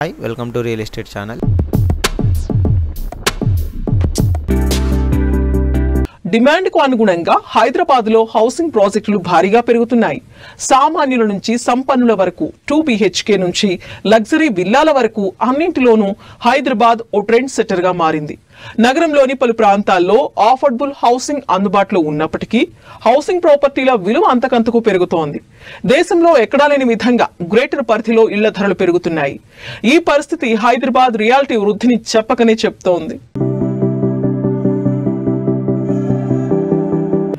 Hi, welcome to Real Estate Channel. Demand కు అనుగుణంగా హైదరాబాద్ లో హౌసింగ్ ప్రాజెక్టులు భారీగా పెరుగుతున్నాయి. సామాన్యుల నుంచి సంపన్నుల వరకు 2 BHK నుంచి లగ్జరీ విల్లాల వరకు అన్నింటిలోనూ హైదరాబాద్ ఓ ట్రెండ్ సెట్టర్ గా మారింది. నగరంలోని పలు ప్రాంతాల్లో అఫోర్డబుల్ హౌసింగ్ అందుబాటులో ఉన్నప్పటికీ హౌసింగ్ ప్రాపర్టీల విలువ అంతకంతకు పెరుగుతోంది. దేశంలో ఎక్కడా లేని విధంగా గ్రేటర్ పరిధిలో ఇళ్ల ధరలు పెరుగుతున్నాయి. ఈ పరిస్థితి హైదరాబాద్ రియాలిటీ వృద్ధిని చెప్పకనే చెప్తోంది.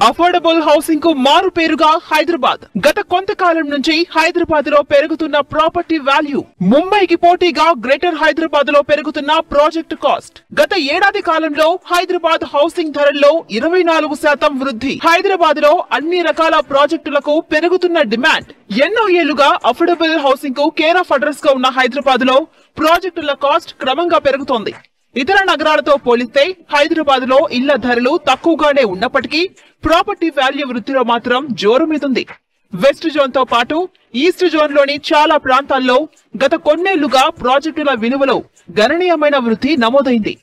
అఫోర్డబుల్ హౌసింగ్ కు మారు పేరుగా హైదరాబాద్. గత కొంతకాలం నుంచి హైదరాబాద్ లో పెరుగుతున్న ప్రాపర్టీ వాల్యూ, ముంబైకి పోటీగా గ్రేటర్ హైదరాబాద్ లో పెరుగుతున్న ప్రాజెక్ట్ కాస్ట్, గత ఏడాది కాలంలో హైదరాబాద్ హౌసింగ్ ధరల్లో 24% వృద్ధి, హైదరాబాద్ లో అన్ని రకాల ప్రాజెక్టులకు పెరుగుతున్న డిమాండ్. ఎన్నో ఏళ్లుగా అఫోర్డబుల్ హౌసింగ్ కు కేర్ ఆఫ్ అడ్రస్ గా ఉన్న హైదరాబాద్ లో ప్రాజెక్టుల కాస్ట్ క్రమంగా పెరుగుతోంది. ఇతర నగరాలతో పోలిస్తే హైదరాబాద్ లో ఇళ్ల ధరలు తక్కువగానే ఉన్నప్పటికీ ప్రాపర్టీ వాల్యూ వృద్ధిలో మాత్రం జోరు మీదుంది. వెస్ట్ జోన్ తో పాటు ఈస్ట్ జోన్ లోని చాలా ప్రాంతాల్లో గత కొన్నేళ్లుగా ప్రాజెక్టుల విలువలో గణనీయమైన వృద్ధి నమోదైంది.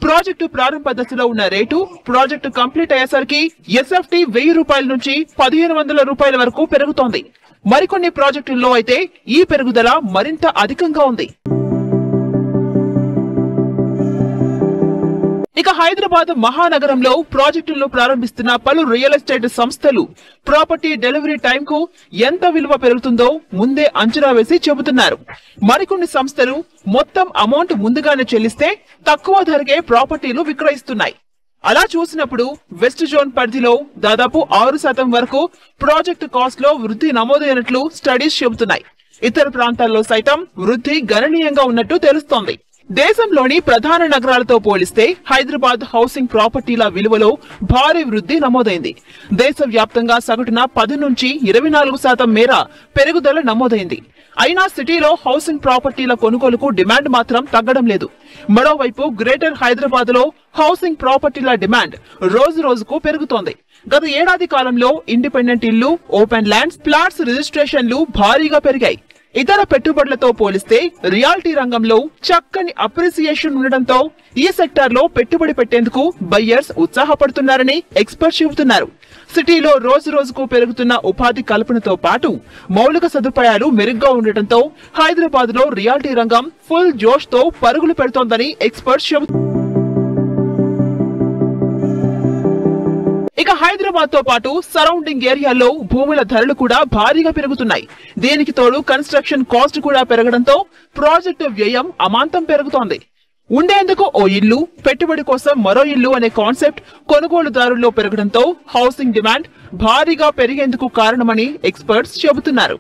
ప్రాజెక్టు ప్రారంభ దశలో ఉన్న రేటు ప్రాజెక్టు కంప్లీట్ అయ్యేసరికి SFT 1000 రూపాయల నుంచి 1500 రూపాయల వరకు పెరుగుతోంది. మరికొన్ని ప్రాజెక్టుల్లో అయితే ఈ పెరుగుదల మరింత అధికంగా ఉంది. ఇక హైదరాబాద్ మహానగరంలో ప్రాజెక్టులను ప్రారంభిస్తున్న పలు రియల్ ఎస్టేట్ సంస్థలు ప్రాపర్టీ డెలివరీ టైం కు ఎంత విలువ పెరుగుతుందో ముందే అంచనా వేసి చెబుతున్నారు. మరికొన్ని సంస్థలు మొత్తం అమౌంట్ ముందుగానే చెల్లిస్తే తక్కువ ధరకే ప్రాపర్టీలు విక్రయిస్తున్నాయి. అలా చూసినప్పుడు వెస్ట్ జోన్ పరిధిలో దాదాపు 6% వరకు ప్రాజెక్టు కాస్ట్ లో వృద్ధి నమోదైనట్లు స్టడీస్ చెబుతున్నాయి. ఇతర ప్రాంతాల్లో సైతం వృద్ధి గణనీయంగా ఉన్నట్టు తెలుస్తోంది. దేశంలోని ప్రధాన నగరాలతో పోలిస్తే హైదరాబాద్ హౌసింగ్ ప్రాపర్టీల విలువలో భారీ వృద్ధి నమోదైంది. దేశవ్యాప్తంగా సగటున 10 నుంచి 24% మేర పెరుగుదల నమోదైంది. అయినా సిటీలో హౌసింగ్ ప్రాపర్టీల కొనుగోలుకు డిమాండ్ మాత్రం తగ్గడం లేదు. మరోవైపు గ్రేటర్ హైదరాబాద్ లో హౌసింగ్ ప్రాపర్టీల డిమాండ్ రోజు రోజుకు పెరుగుతోంది. గత ఏడాది కాలంలో ఇండిపెండెంట్ ఇళ్లు, ఓపెన్ ల్యాండ్స్, ప్లాట్స్ రిజిస్ట్రేషన్లు భారీగా పెరిగాయి. ఇతర పెట్టుబడులతో పోలిస్తే రియాలిటీ రంగంలో చక్కని అప్రిసియేషన్ ఉండడంతో ఈ సెక్టార్ లో పెట్టుబడి పెట్టేందుకు బయ్యర్స్ ఉత్సాహపడుతున్నారని ఎక్స్పర్ట్స్ చెబుతున్నారు. సిటీలో రోజు రోజుకు పెరుగుతున్న ఉపాధి కల్పనతో పాటు మౌలిక సదుపాయాలు మెరుగ్గా ఉండటంతో హైదరాబాద్ లో రియాలిటీ రంగం ఫుల్ జోష్ తో పరుగులు పెడుతోందని ఎక్స్పర్ట్స్ చెబుతున్నారు. ఇక హైదరాబాద్ తో పాటు సరౌండింగ్ ఏరియాల్లో భూముల ధరలు కూడా భారీగా పెరుగుతున్నాయి. దీనికి తోడు కన్స్ట్రక్షన్ కాస్ట్ కూడా పెరగడంతో ప్రాజెక్టు వ్యయం అమాంతం పెరుగుతోంది. ఉండేందుకు ఓ ఇల్లు, పెట్టుబడి కోసం మరో ఇల్లు అనే కాన్సెప్ట్ కొనుగోలుదారుల్లో పెరగడంతో హౌసింగ్ డిమాండ్ భారీగా పెరిగేందుకు కారణమని ఎక్స్పర్ట్స్ చెబుతున్నారు.